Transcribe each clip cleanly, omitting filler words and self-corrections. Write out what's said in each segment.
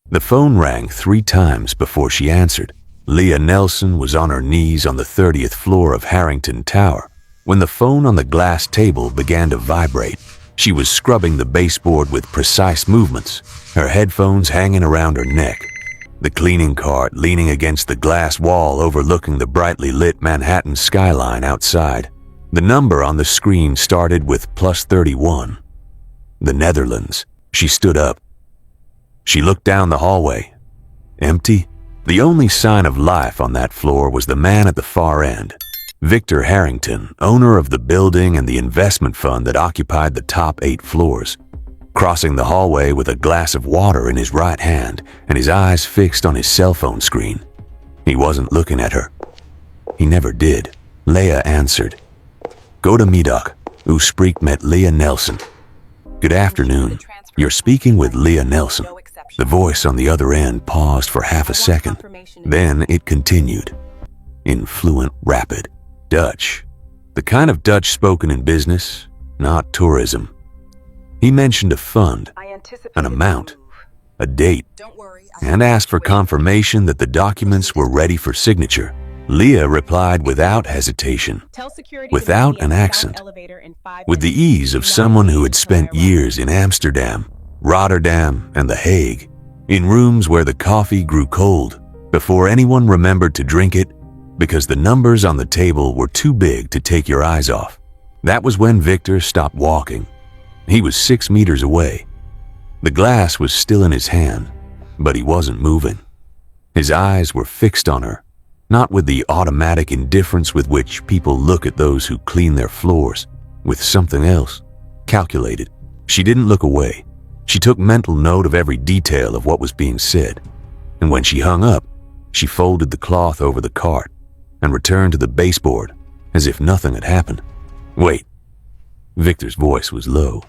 The phone rang 3 times before she answered. Leah Nelson was on her knees on the 30th floor of Harrington Tower when the phone on the glass table began to vibrate. She was scrubbing the baseboard with precise movements, her headphones hanging around her neck, the cleaning cart leaning against the glass wall overlooking the brightly lit Manhattan skyline outside. The number on the screen started with +31. The Netherlands. She stood up. She looked down the hallway. Empty. The only sign of life on that floor was the man at the far end, Victor Harrington, owner of the building and the investment fund that occupied the top 8 floors, crossing the hallway with a glass of water in his right hand and his eyes fixed on his cell phone screen. He wasn't looking at her. He never did. Leah answered. Goedemiddag. U spreekt met Leah Nelson. Good afternoon. You're speaking with Leah Nelson. The voice on the other end paused for half a second. Then it continued. In fluent, rapid Dutch. The kind of Dutch spoken in business, not tourism. He mentioned a fund, an amount, a date, and asked for confirmation that the documents were ready for signature. Leah replied without hesitation, without an accent, with the ease of someone who had spent years in Amsterdam, Rotterdam, and The Hague, in rooms where the coffee grew cold before anyone remembered to drink it because the numbers on the table were too big to take your eyes off. That was when Victor stopped walking. He was 6 meters away. The glass was still in his hand, but he wasn't moving. His eyes were fixed on her, not with the automatic indifference with which people look at those who clean their floors, with something else, calculated. She didn't look away. She took mental note of every detail of what was being said, and when she hung up, she folded the cloth over the cart and returned to the baseboard as if nothing had happened. Wait. Victor's voice was low.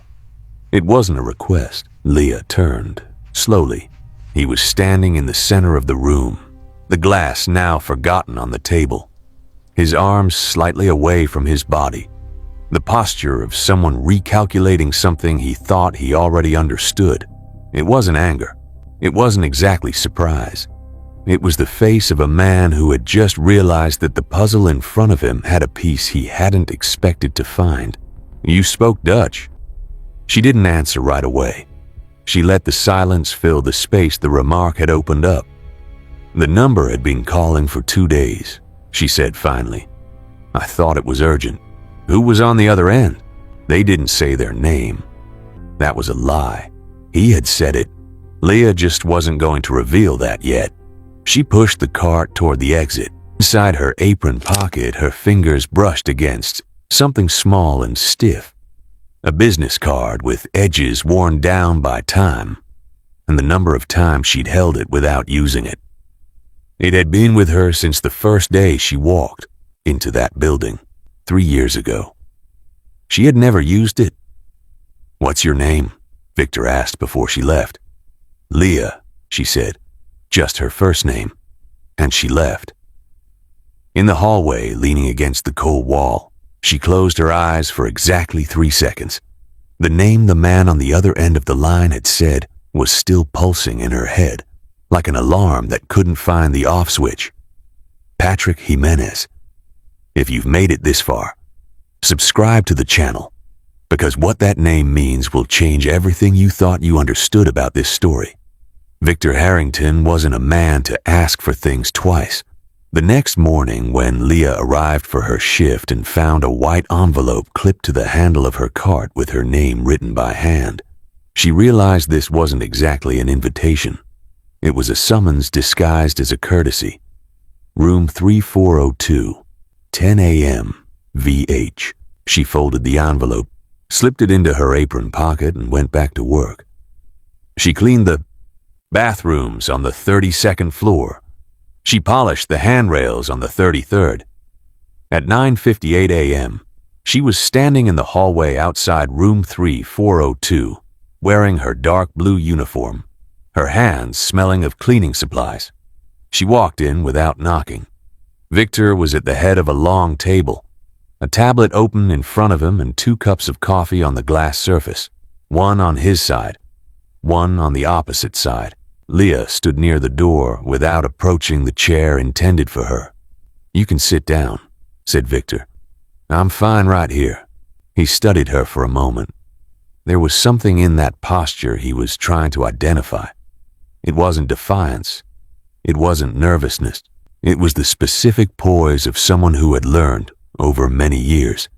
It wasn't a request. Leah turned, slowly. He was standing in the center of the room, the glass now forgotten on the table, his arms slightly away from his body, the posture of someone recalculating something he thought he already understood. It wasn't anger. It wasn't exactly surprise. It was the face of a man who had just realized that the puzzle in front of him had a piece he hadn't expected to find. You spoke Dutch. She didn't answer right away. She let the silence fill the space the remark had opened up. The number had been calling for 2 days, she said finally. I thought it was urgent. Who was on the other end? They didn't say their name. That was a lie. He had said it. Leah just wasn't going to reveal that yet. She pushed the cart toward the exit. Inside her apron pocket, her fingers brushed against something small and stiff. A business card with edges worn down by time, and the number of times she'd held it without using it. It had been with her since the first day she walked into that building 3 years ago. She had never used it. What's your name? Victor asked before she left. Leah, she said, just her first name, and she left. In the hallway, leaning against the cold wall, she closed her eyes for exactly 3 seconds. The name the man on the other end of the line had said was still pulsing in her head, like an alarm that couldn't find the off switch. Patrick Jimenez. If you've made it this far, subscribe to the channel, because what that name means will change everything you thought you understood about this story. Victor Harrington wasn't a man to ask for things twice. The next morning, when Leah arrived for her shift and found a white envelope clipped to the handle of her cart with her name written by hand, she realized this wasn't exactly an invitation. It was a summons disguised as a courtesy. Room 3402, 10 a.m., VH. She folded the envelope, slipped it into her apron pocket, and went back to work. She cleaned the bathrooms on the 32nd floor. She polished the handrails on the 33rd. At 9:58 a.m., she was standing in the hallway outside room 3402, wearing her dark blue uniform, her hands smelling of cleaning supplies. She walked in without knocking. Victor was at the head of a long table, a tablet open in front of him and 2 cups of coffee on the glass surface, one on his side, one on the opposite side. Leah stood near the door without approaching the chair intended for her. "You can sit down," said Victor. "I'm fine right here." He studied her for a moment. There was something in that posture he was trying to identify. It wasn't defiance. It wasn't nervousness. It was the specific poise of someone who had learned, over many years,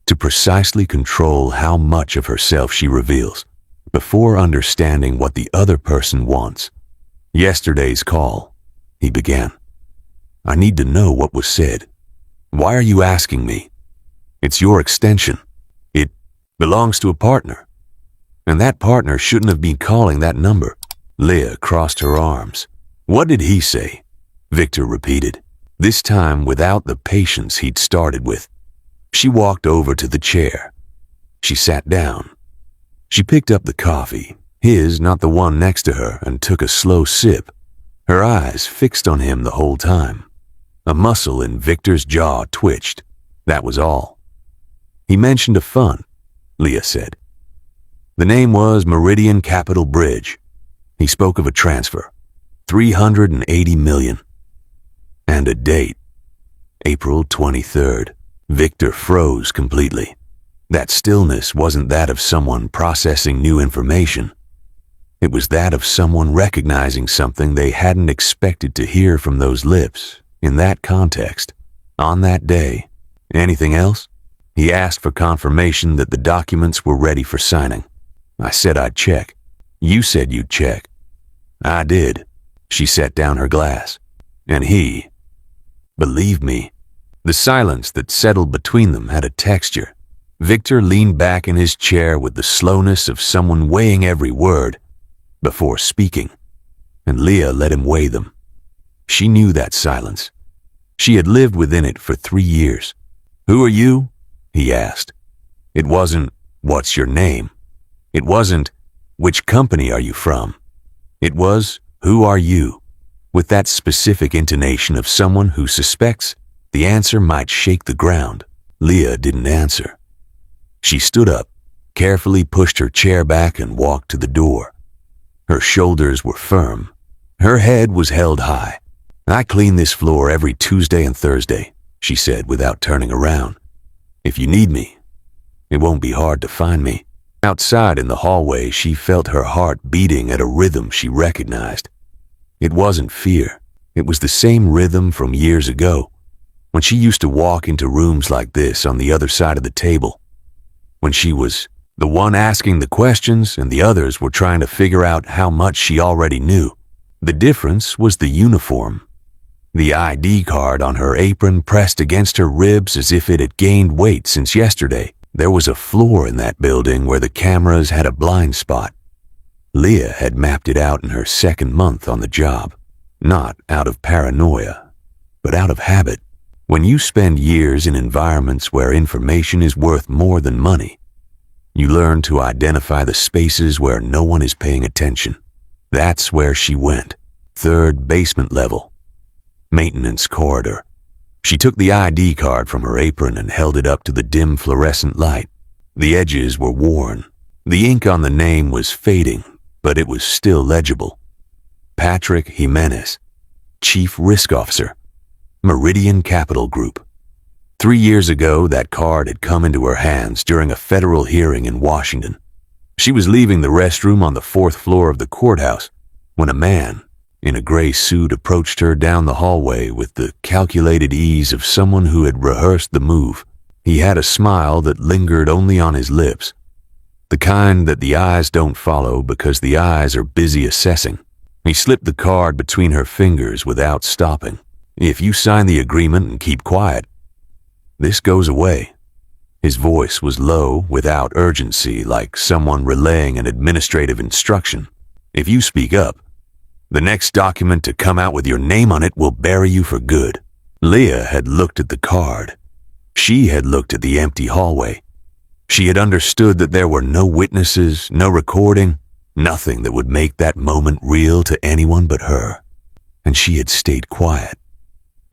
to precisely control how much of herself she reveals, before understanding what the other person wants. "Yesterday's call," he began. "I need to know what was said. Why are you asking me? It's your extension. It belongs to a partner. And that partner shouldn't have been calling that number." Leah crossed her arms. "What did he say?" Victor repeated, this time without the patience he'd started with. She walked over to the chair. She sat down. She picked up the coffee, his, not the one next to her, and took a slow sip, her eyes fixed on him the whole time. A muscle in Victor's jaw twitched. That was all. "He mentioned a fund," Leah said. "The name was Meridian Capital Bridge. He spoke of a transfer, $380 million. And a date, April 23rd. Victor froze completely. That stillness wasn't that of someone processing new information. It was that of someone recognizing something they hadn't expected to hear from those lips, in that context, on that day. "Anything else?" He asked for confirmation that the documents were ready for signing. "I said I'd check. You said you'd check." "I did." She set down her glass. "And he believed me." The silence that settled between them had a texture. Victor leaned back in his chair with the slowness of someone weighing every word before speaking, and Leah let him weigh them. She knew that silence. She had lived within it for 3 years. "Who are you?" he asked. It wasn't, "What's your name?" It wasn't, "Which company are you from?" It was, "Who are you?" with that specific intonation of someone who suspects the answer might shake the ground. Leah didn't answer. She stood up, carefully pushed her chair back and walked to the door. Her shoulders were firm. Her head was held high. "I clean this floor every Tuesday and Thursday," she said without turning around. "If you need me, it won't be hard to find me." Outside in the hallway, she felt her heart beating at a rhythm she recognized. It wasn't fear. It was the same rhythm from years ago, when she used to walk into rooms like this on the other side of the table, when she was the one asking the questions and the others were trying to figure out how much she already knew. The difference was the uniform. The ID card on her apron pressed against her ribs as if it had gained weight since yesterday. There was a floor in that building where the cameras had a blind spot. Leah had mapped it out in her second month on the job, not out of paranoia, but out of habit. When you spend years in environments where information is worth more than money, you learn to identify the spaces where no one is paying attention. That's where she went. 3rd basement level. Maintenance corridor. She took the ID card from her apron and held it up to the dim fluorescent light. The edges were worn. The ink on the name was fading, but it was still legible. Patrick Jimenez, Chief Risk Officer, Meridian Capital Group. 3 years ago, that card had come into her hands during a federal hearing in Washington. She was leaving the restroom on the 4th floor of the courthouse when a man in a gray suit approached her down the hallway with the calculated ease of someone who had rehearsed the move. He had a smile that lingered only on his lips, the kind that the eyes don't follow because the eyes are busy assessing. He slipped the card between her fingers without stopping. "If you sign the agreement and keep quiet, this goes away." His voice was low, without urgency, like someone relaying an administrative instruction. "If you speak up, the next document to come out with your name on it will bury you for good." Leah had looked at the card. She had looked at the empty hallway. She had understood that there were no witnesses, no recording, nothing that would make that moment real to anyone but her. And she had stayed quiet.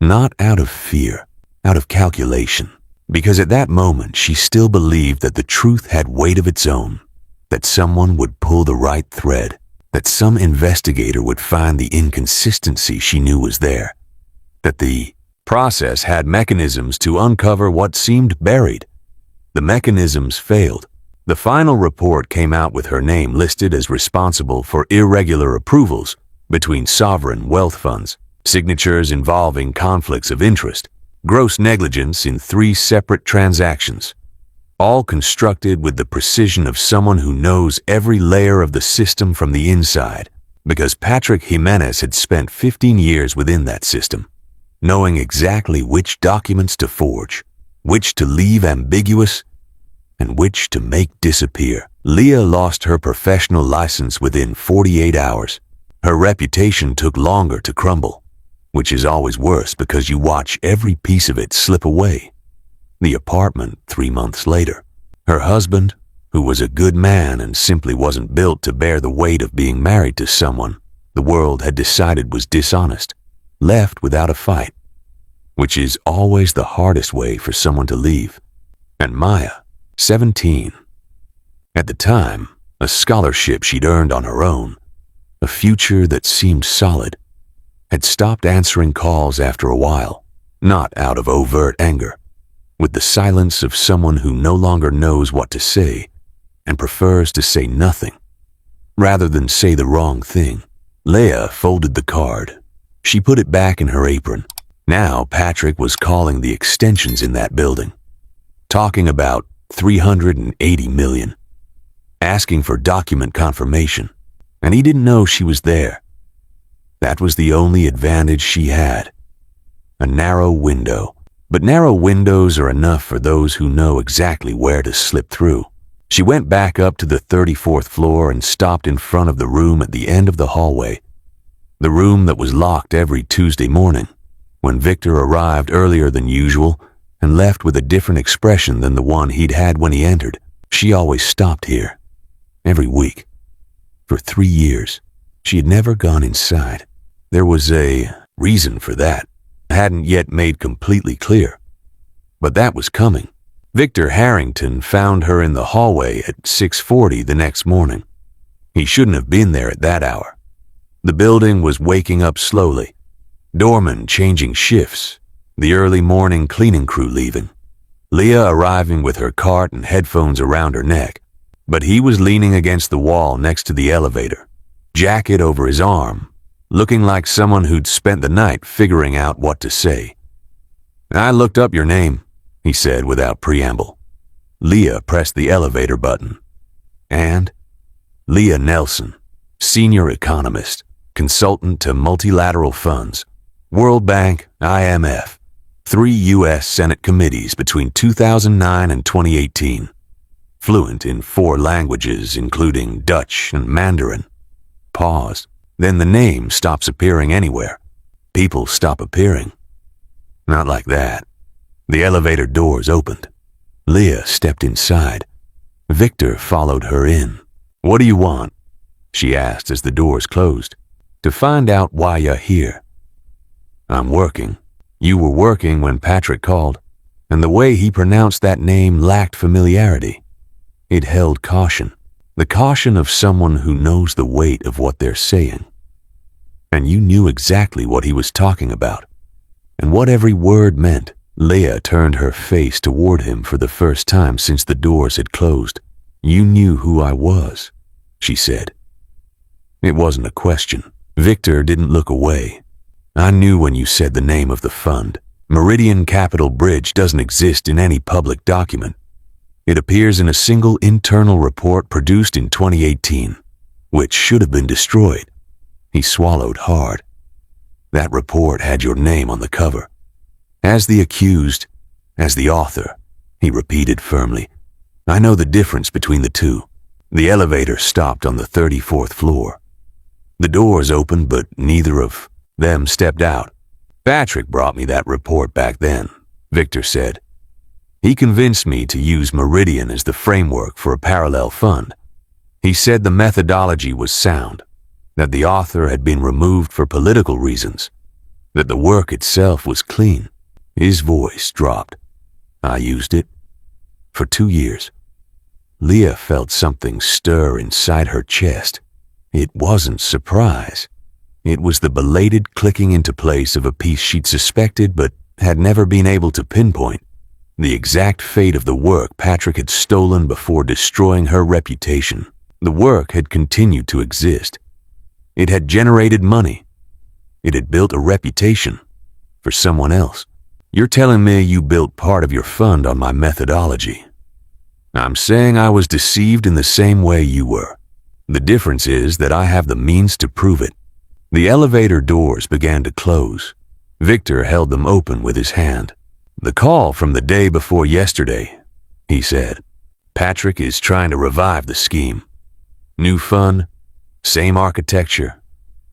Not out of fear, out of calculation, because at that moment she still believed that the truth had weight of its own, that someone would pull the right thread. that some investigator would find the inconsistency she knew was there, that the process had mechanisms to uncover what seemed buried. The mechanisms failed. The final report came out with her name listed as responsible for irregular approvals between sovereign wealth funds, signatures involving conflicts of interest, gross negligence in 3 separate transactions, all constructed with the precision of someone who knows every layer of the system from the inside, because Patrick Jimenez had spent 15 years within that system, knowing exactly which documents to forge, which to leave ambiguous, and which to make disappear. Leah lost her professional license within 48 hours. Her reputation took longer to crumble, which is always worse because you watch every piece of it slip away. The apartment 3 months later. Her husband, who was a good man and simply wasn't built to bear the weight of being married to someone the world had decided was dishonest, left without a fight, which is always the hardest way for someone to leave. And Maya, 17. At the time, a scholarship she'd earned on her own, a future that seemed solid, had stopped answering calls after a while, not out of overt anger, with the silence of someone who no longer knows what to say and prefers to say nothing, rather than say the wrong thing. Leah folded the card. She put it back in her apron. Now Patrick was calling the extensions in that building, talking about 380 million, asking for document confirmation, and he didn't know she was there. That was the only advantage she had. A narrow window. But narrow windows are enough for those who know exactly where to slip through. She went back up to the 34th floor and stopped in front of the room at the end of the hallway, the room that was locked every Tuesday morning. When Victor arrived earlier than usual and left with a different expression than the one he'd had when he entered, she always stopped here, every week. For 3 years, she had never gone inside. There was a reason for that. Hadn't yet made completely clear, but that was coming. Victor Harrington found her in the hallway at 6:40 the next morning. He shouldn't have been there at that hour. The building was waking up slowly, doormen changing shifts, the early morning cleaning crew leaving, Leah arriving with her cart and headphones around her neck, but he was leaning against the wall next to the elevator, jacket over his arm, looking like someone who'd spent the night figuring out what to say. "I looked up your name," he said without preamble. Leah pressed the elevator button. And Leah Nelson, senior economist, consultant to multilateral funds, World Bank, IMF, 3 U.S. Senate committees between 2009 and 2018, fluent in 4 languages including Dutch and Mandarin. Pause. Then the name stops appearing anywhere. People stop appearing. Not like that. The elevator doors opened. Leah stepped inside. Victor followed her in. "What do you want?" she asked as the doors closed. "To find out why you're here." "I'm working." You were working when Patrick called, and the way he pronounced that name lacked familiarity. It held caution, the caution of someone who knows the weight of what they're saying. And you knew exactly what he was talking about, and what every word meant. Leah turned her face toward him for the first time since the doors had closed. "You knew who I was," she said. It wasn't a question. Victor didn't look away. "I knew when you said the name of the fund. Meridian Capital Bridge doesn't exist in any public document. It appears in a single internal report produced in 2018, which should have been destroyed." He swallowed hard. "That report had your name on the cover. As the accused, as the author," he repeated firmly. "I know the difference between the two." The elevator stopped on the 34th floor. The doors opened, but neither of them stepped out. "Patrick brought me that report back then," Victor said. "He convinced me to use Meridian as the framework for a parallel fund. He said the methodology was sound, that the author had been removed for political reasons, that the work itself was clean." His voice dropped. "I used it for 2 years. Leah felt something stir inside her chest. It wasn't surprise. It was the belated clicking into place of a piece she'd suspected but had never been able to pinpoint. The exact fate of the work Patrick had stolen before destroying her reputation. The work had continued to exist. It had generated money. It had built a reputation for someone else. You're telling me you built part of your fund on my methodology. I'm saying I was deceived in the same way you were. The difference is that I have the means to prove it. The elevator doors began to close. Victor held them open with his hand. The call from the day before yesterday, he said. Patrick is trying to revive the scheme. New fund, same architecture,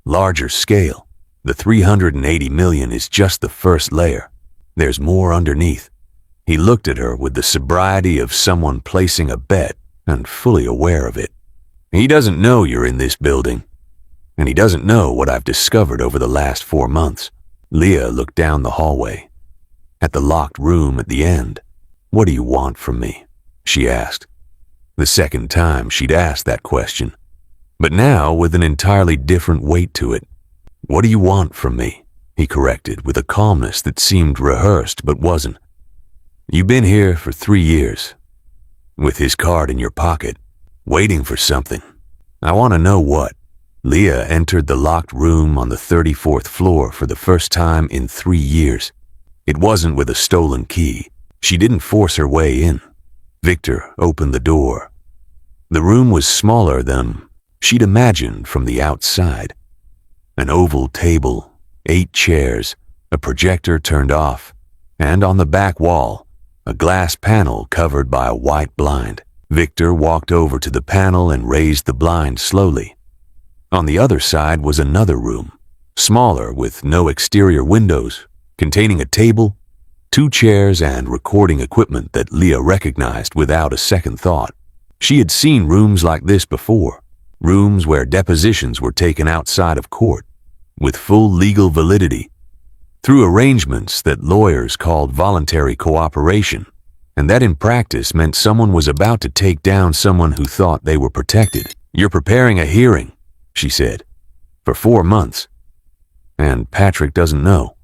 larger scale. The $380 million is just the first layer. There's more underneath. He looked at her with the sobriety of someone placing a bet and fully aware of it. He doesn't know you're in this building, and he doesn't know what I've discovered over the last 4 months. Leah looked down the hallway, at the locked room at the end. What do you want from me? She asked. The second time she'd asked that question, but now with an entirely different weight to it. What do you want from me? He corrected with a calmness that seemed rehearsed but wasn't. You've been here for 3 years, with his card in your pocket, waiting for something. I want to know what. Leah entered the locked room on the 34th floor for the first time in 3 years. It wasn't with a stolen key. She didn't force her way in. Victor opened the door. The room was smaller than she'd imagined from the outside. An oval table, 8 chairs, a projector turned off, and on the back wall, a glass panel covered by a white blind. Victor walked over to the panel and raised the blind slowly. On the other side was another room, smaller with no exterior windows, containing a table, 2 chairs, and recording equipment that Leah recognized without a second thought. She had seen rooms like this before, rooms where depositions were taken outside of court, with full legal validity, through arrangements that lawyers called voluntary cooperation, and that in practice meant someone was about to take down someone who thought they were protected. You're preparing a hearing, she said, for 4 months. And Patrick doesn't know.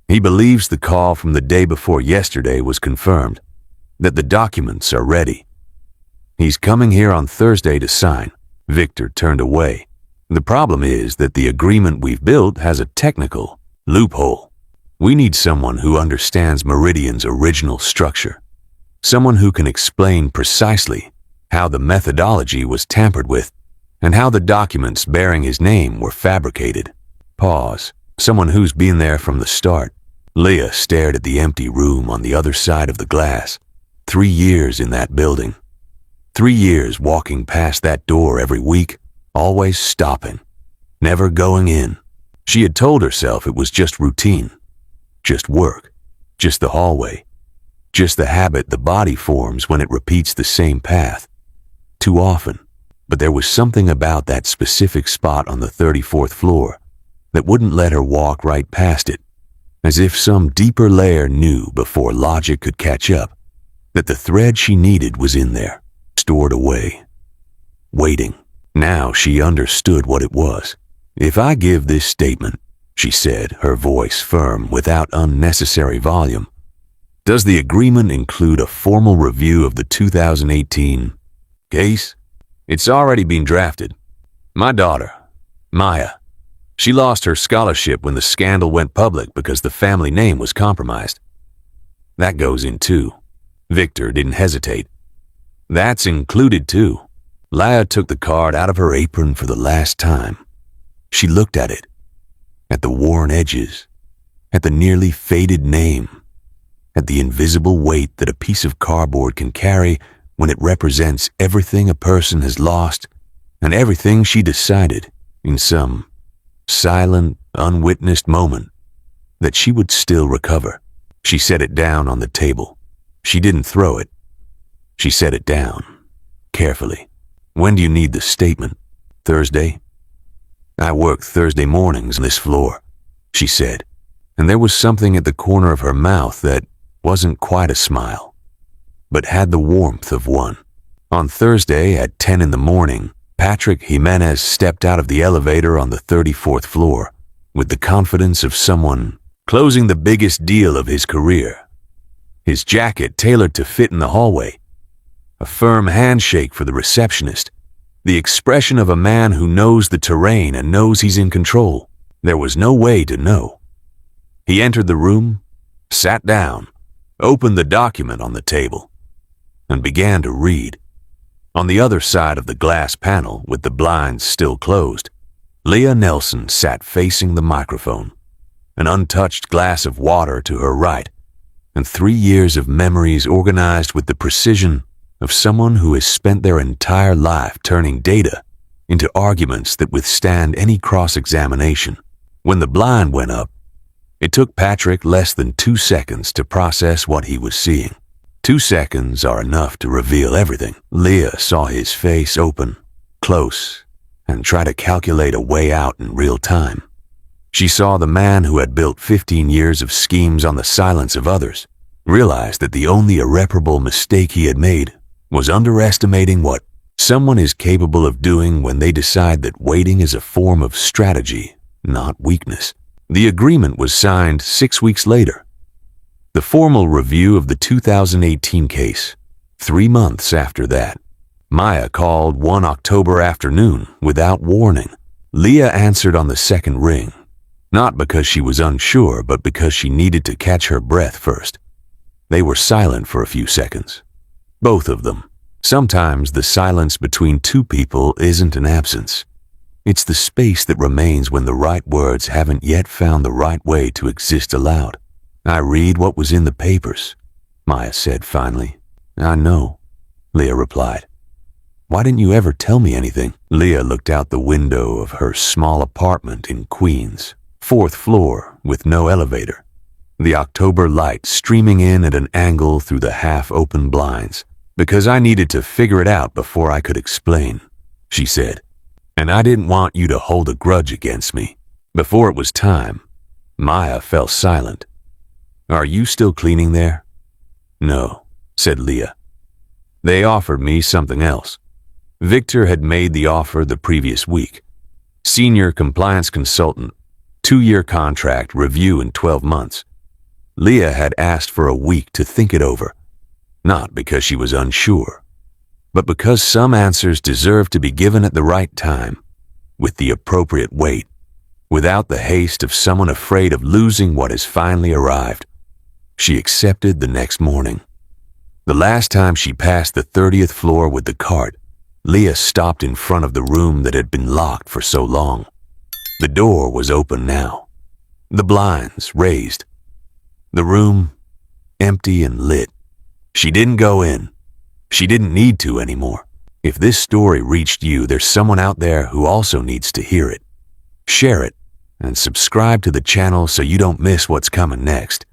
He believes the call from the day before yesterday was confirmed, that the documents are ready. He's coming here on Thursday to sign. Victor turned away. The problem is that the agreement we've built has a technical loophole. We need someone who understands Meridian's original structure. Someone who can explain precisely how the methodology was tampered with and how the documents bearing his name were fabricated. Pause. Someone who's been there from the start. Leah stared at the empty room on the other side of the glass. 3 years in that building. 3 years walking past that door every week, always stopping, never going in. She had told herself it was just routine, just work, just the hallway, just the habit the body forms when it repeats the same path. Too often. But there was something about that specific spot on the 34th floor that wouldn't let her walk right past it, as if some deeper layer knew before logic could catch up that the thread she needed was in there, stored away, waiting. Now she understood what it was. If I give this statement, she said, her voice firm without unnecessary volume, does the agreement include a formal review of the 2018 case? It's already been drafted. My daughter, Maya, she lost her scholarship when the scandal went public because the family name was compromised. That goes in too. Victor didn't hesitate. That's included too. Leah took the card out of her apron for the last time. She looked at it, at the worn edges, at the nearly faded name, at the invisible weight that a piece of cardboard can carry when it represents everything a person has lost and everything she decided in some silent, unwitnessed moment that she would still recover. She set it down on the table. She didn't throw it. She set it down, carefully. When do you need the statement? Thursday? I work Thursday mornings on this floor, she said, and there was something at the corner of her mouth that wasn't quite a smile, but had the warmth of one. On Thursday at 10 in the morning, Patrick Jimenez stepped out of the elevator on the 34th floor with the confidence of someone closing the biggest deal of his career. His jacket tailored to fit in the hallway, a firm handshake for the receptionist, the expression of a man who knows the terrain and knows he's in control. There was no way to know. He entered the room, sat down, opened the document on the table, and began to read. On the other side of the glass panel, with the blinds still closed, Leah Nelson sat facing the microphone, an untouched glass of water to her right, and 3 years of memories organized with the precision of someone who has spent their entire life turning data into arguments that withstand any cross-examination. When the blind went up, it took Patrick less than 2 seconds to process what he was seeing. 2 seconds are enough to reveal everything. Leah saw his face open, close, and try to calculate a way out in real time. She saw the man who had built 15 years of schemes on the silence of others, realize that the only irreparable mistake he had made was underestimating what someone is capable of doing when they decide that waiting is a form of strategy, not weakness. The agreement was signed 6 weeks later. The formal review of the 2018 case, 3 months after that. Maya called one October afternoon without warning. Leah answered on the second ring, not because she was unsure, but because she needed to catch her breath first. They were silent for a few seconds. Both of them. Sometimes the silence between two people isn't an absence. It's the space that remains when the right words haven't yet found the right way to exist aloud. "I read what was in the papers," Maya said finally. "I know," Leah replied. "Why didn't you ever tell me anything?" Leah looked out the window of her small apartment in Queens, 4th floor with no elevator. The October light streaming in at an angle through the half-open blinds. "Because I needed to figure it out before I could explain," she said. "And I didn't want you to hold a grudge against me." Before it was time, Maya fell silent. "Are you still cleaning there?" "No," said Leah. "They offered me something else." Victor had made the offer the previous week. Senior compliance consultant, 2-year contract, review in 12 months. Leah had asked for a week to think it over, not because she was unsure, but because some answers deserved to be given at the right time, with the appropriate weight, without the haste of someone afraid of losing what has finally arrived. She accepted the next morning. The last time she passed the 30th floor with the cart, Leah stopped in front of the room that had been locked for so long. The door was open now, the blinds raised. The room empty and lit. She didn't go in. She didn't need to anymore. If this story reached you, there's someone out there who also needs to hear it. Share it and subscribe to the channel so you don't miss what's coming next.